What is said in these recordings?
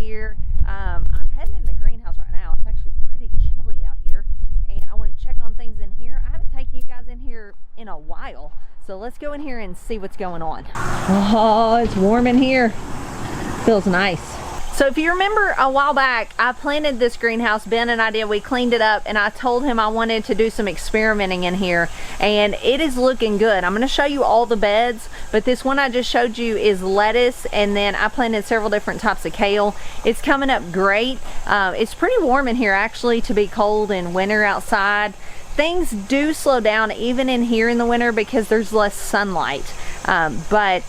here. I'm heading in the greenhouse right now. It's actually pretty chilly out here, and I want to check on things in here. I haven't taken you guys in here in a while, so let's go in here and see what's going on. Oh, it's warm in here. Feels nice. So if you remember a while back, I planted this greenhouse. Ben and I did. We cleaned it up, and I told him I wanted to do some experimenting in here, and it is looking good. I'm going to show you all the beds, but this one I just showed you is lettuce, and then I planted several different types of kale. It's coming up great. It's pretty warm in here actually to be cold in winter outside. Things do slow down even in here in the winter because there's less sunlight, but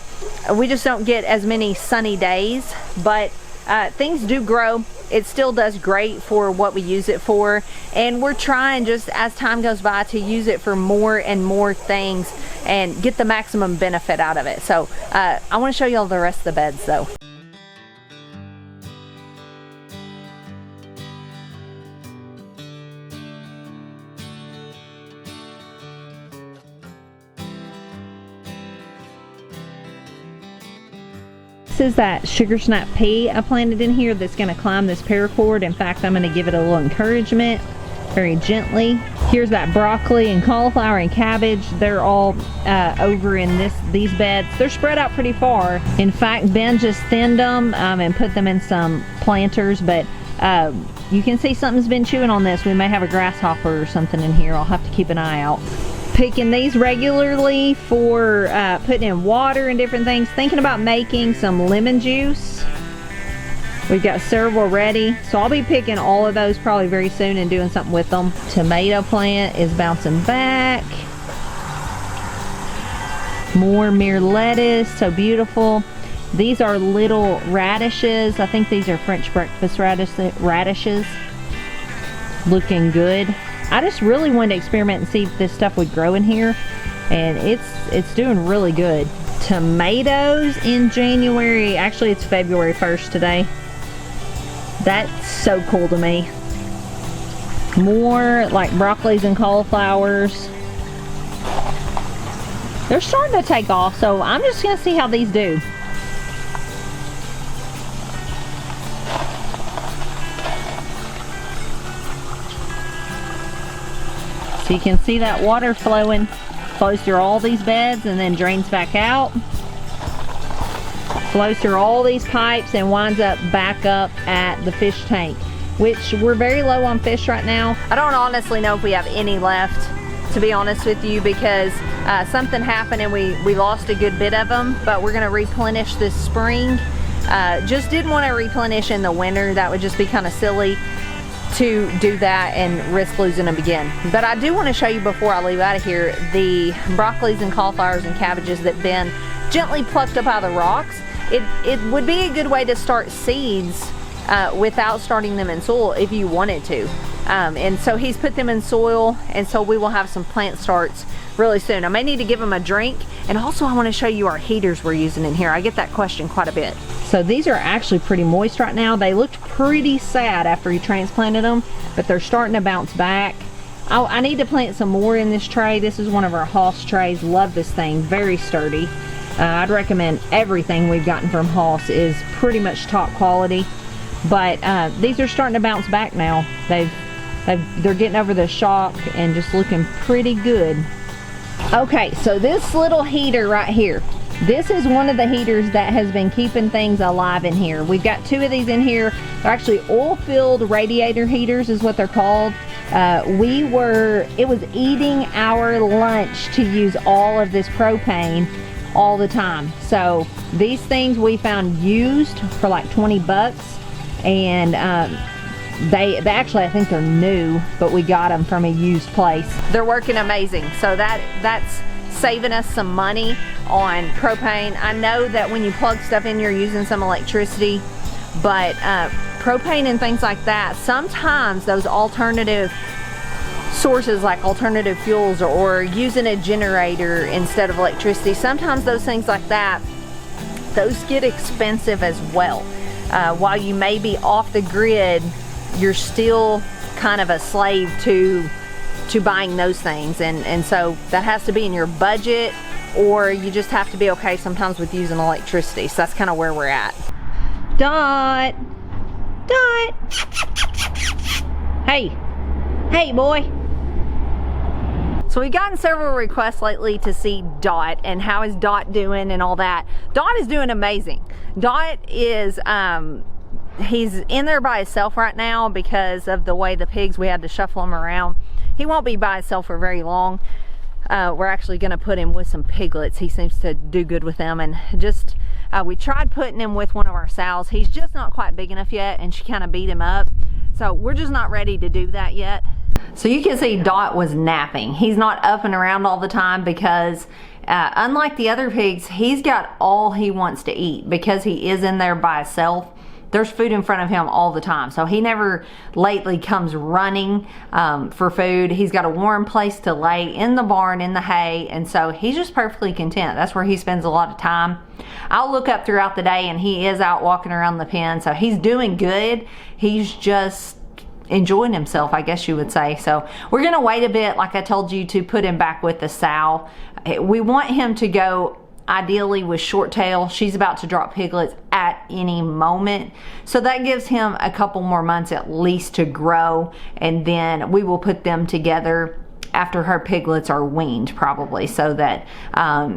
we just don't get as many sunny days. But things do grow. It still does great for what we use it for, and we're trying, just as time goes by, to use it for more and more things and get the maximum benefit out of it. So I want to show you all the rest of the beds though. This is that sugar snap pea I planted in here that's going to climb this paracord. In fact, I'm going to give it a little encouragement very gently. Here's that broccoli and cauliflower and cabbage. They're all over in these beds. They're spread out pretty far. In fact, Ben just thinned them and put them in some planters, but you can see something's been chewing on this. We may have a grasshopper or something in here. I'll have to keep an eye out. Picking these regularly for putting in water and different things. Thinking about making some lemon juice. We've got several ready, so I'll be picking all of those probably very soon and doing something with them. Tomato plant is bouncing back. More mere lettuce, so beautiful. These are little radishes. I think these are French breakfast radishes. Looking good. I just really wanted to experiment and see if this stuff would grow in here, and it's doing really good. Tomatoes in January. Actually, it's February 1st today. That's so cool to me. More like broccolis and cauliflowers. They're starting to take off, so I'm just gonna see how these do. So you can see that water flowing, flows through all these beds and then drains back out. Flows through all these pipes and winds up back up at the fish tank, which we're very low on fish right now. I don't honestly know if we have any left, to be honest with you, because something happened and we lost a good bit of them, but we're gonna replenish this spring. Just didn't want to replenish in the winter. That would just be kind of silly to do that and risk losing them again. But I do want to show you before I leave out of here the broccolis and cauliflowers and cabbages that Ben gently plucked up out of the rocks. It would be a good way to start seeds without starting them in soil if you wanted to. And so he's put them in soil, and so we will have some plant starts really soon. I may need to give them a drink, and also I want to show you our heaters we're using in here. I get that question quite a bit. So these are actually pretty moist right now. They looked pretty sad after he transplanted them, but they're starting to bounce back. I need to plant some more in this tray. This is one of our Hoss trays. Love this thing, very sturdy. I'd recommend everything we've gotten from Hoss is pretty much top quality, but these are starting to bounce back now. They're getting over the shock and just looking pretty good. Okay, so this little heater right here, this is one of the heaters that has been keeping things alive in here. We've got two of these in here. They're actually oil-filled radiator heaters is what they're called. It was eating our lunch to use all of this propane all the time. So these things we found used for like 20 bucks, and they actually, I think they're new, but we got them from a used place. They're working amazing. So that's saving us some money on propane. I know that when you plug stuff in, you're using some electricity, but propane and things like that, sometimes those alternative sources like alternative fuels or using a generator instead of electricity, sometimes those things like that, those get expensive as well. While you may be off the grid, you're still kind of a slave to buying those things, and so that has to be in your budget, or you just have to be okay sometimes with using electricity. So that's kind of where we're at. Dot, Dot! Hey. Hey, boy. So we've gotten several requests lately to see Dot and how is Dot doing and all that. Dot is doing amazing. Dot is, he's in there by himself right now because of the way the pigs, we had to shuffle him around. He won't be by himself for very long. We're actually gonna put him with some piglets. He seems to do good with them, and just, we tried putting him with one of our sows. He's just not quite big enough yet, and she kind of beat him up. So we're just not ready to do that yet. So you can see Dot was napping. He's not up and around all the time because unlike the other pigs, he's got all he wants to eat because he is in there by himself. There's food in front of him all the time. So he never lately comes running for food. He's got a warm place to lay in the barn, in the hay, and so he's just perfectly content. That's where he spends a lot of time. I'll look up throughout the day and he is out walking around the pen, so he's doing good. He's just enjoying himself, I guess you would say. So we're gonna wait a bit, like I told you, to put him back with the sow. We want him to go ideally with short tail. She's about to drop piglets at any moment, so that gives him a couple more months at least to grow, and then we will put them together after her piglets are weaned, probably, so that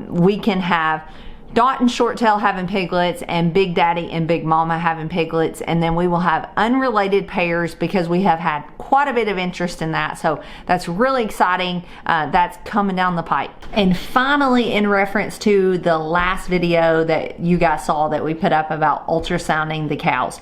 we can have Dot and Short Tail having piglets and Big Daddy and Big Mama having piglets, and then we will have unrelated pairs because we have had quite a bit of interest in that. So that's really exciting. That's coming down the pipe. And finally, in reference to the last video that you guys saw that we put up about ultrasounding the cows,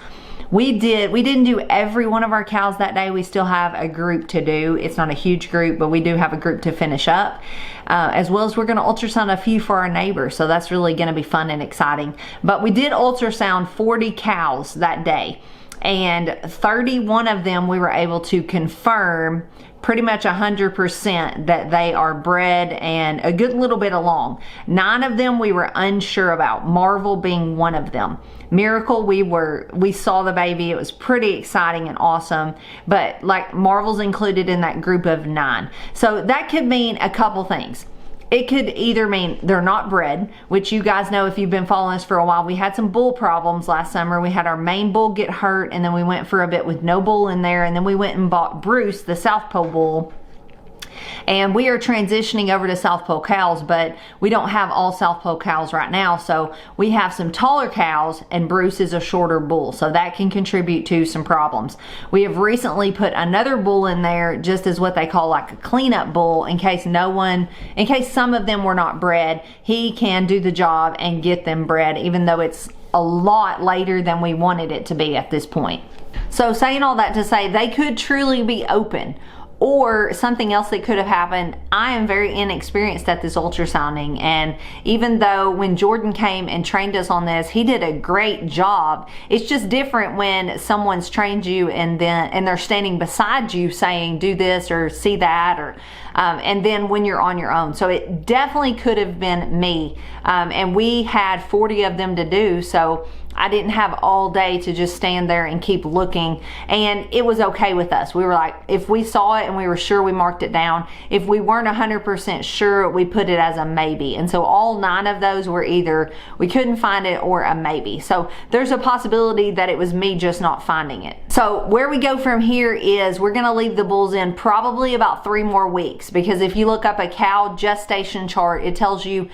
we didn't do every one of our cows that day. We still have a group to do. It's not a huge group, but we do have a group to finish up. As well as we're gonna ultrasound a few for our neighbors. So that's really gonna be fun and exciting. But we did ultrasound 40 cows that day, and 31 of them we were able to confirm pretty much 100% that they are bred and a good little bit along. 9 of them we were unsure about, Marvel being one of them. Miracle, we saw the baby, it was pretty exciting and awesome, but like Marvel's included in that group of 9. So that could mean a couple things. It could either mean they're not bred, which you guys know if you've been following us for a while, we had some bull problems last summer. We had our main bull get hurt, and then we went for a bit with no bull in there, and then we went and bought Bruce, the South Pole bull. And we are transitioning over to South Pole cows, but we don't have all South Pole cows right now. So we have some taller cows and Bruce is a shorter bull. So that can contribute to some problems. We have recently put another bull in there just as what they call like a cleanup bull in case some of them were not bred. He can do the job and get them bred, even though it's a lot later than we wanted it to be at this point. So saying all that to say, they could truly be open. Or something else that could have happened, I am very inexperienced at this ultrasounding, and even though when Jordan came and trained us on this, he did a great job. It's just different when someone's trained you and they're standing beside you saying do this or see that, or and then when you're on your own. So it definitely could have been me, and we had 40 of them to do, so I didn't have all day to just stand there and keep looking, and it was okay with us. We were like, if we saw it and we were sure, we marked it down. If we weren't 100% sure, we put it as a maybe. And so all 9 of those were either we couldn't find it or a maybe. So there's a possibility that it was me just not finding it. So where we go from here is we're gonna leave the bulls in probably about 3 more weeks, because if you look up a cow gestation chart, it tells you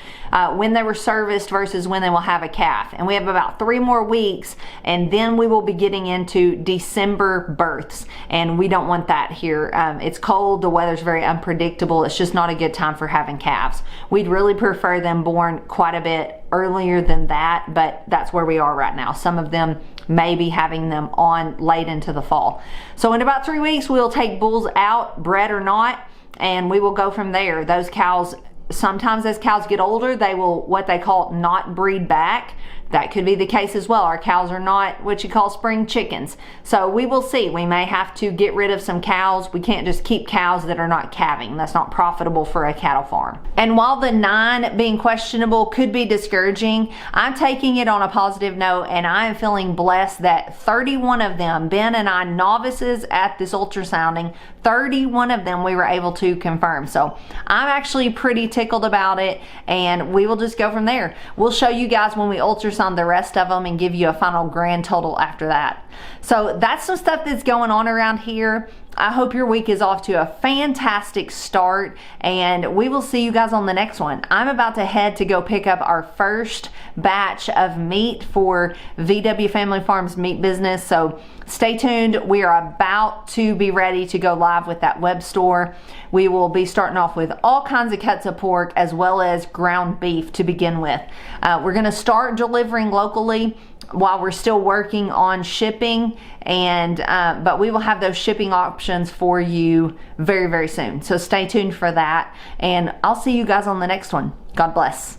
when they were serviced versus when they will have a calf. And we have about 3 more weeks, and then we will be getting into December births, and we don't want that here. It's cold, the weather's very unpredictable. It's just not a good time for having calves. We'd really prefer them born quite a bit earlier than that, but that's where we are right now. Some of them may be having them on late into the fall. So in about 3 weeks, we'll take bulls out, bred or not, and we will go from there. Those cows, sometimes as cows get older, they will what they call not breed back. That could be the case as well. Our cows are not what you call spring chickens. So we will see. We may have to get rid of some cows. We can't just keep cows that are not calving. That's not profitable for a cattle farm. And while the 9 being questionable could be discouraging, I'm taking it on a positive note, and I am feeling blessed that 31 of them, Ben and I, novices at this ultrasounding, 31 of them we were able to confirm. So I'm actually pretty tickled about it, and we will just go from there. We'll show you guys when we ultrasound ultrasound the rest of them and give you a final grand total after that. So that's some stuff that's going on around here. I hope your week is off to a fantastic start, and we will see you guys on the next one. I'm about to head to go pick up our first batch of meat for VW Family Farms meat business, so stay tuned. We are about to be ready to go live with that web store. We will be starting off with all kinds of cuts of pork as well as ground beef to begin with. We're going to start delivering locally while we're still working on shipping, and but we will have those shipping options for you very, very soon. So stay tuned for that, and I'll see you guys on the next one. God bless.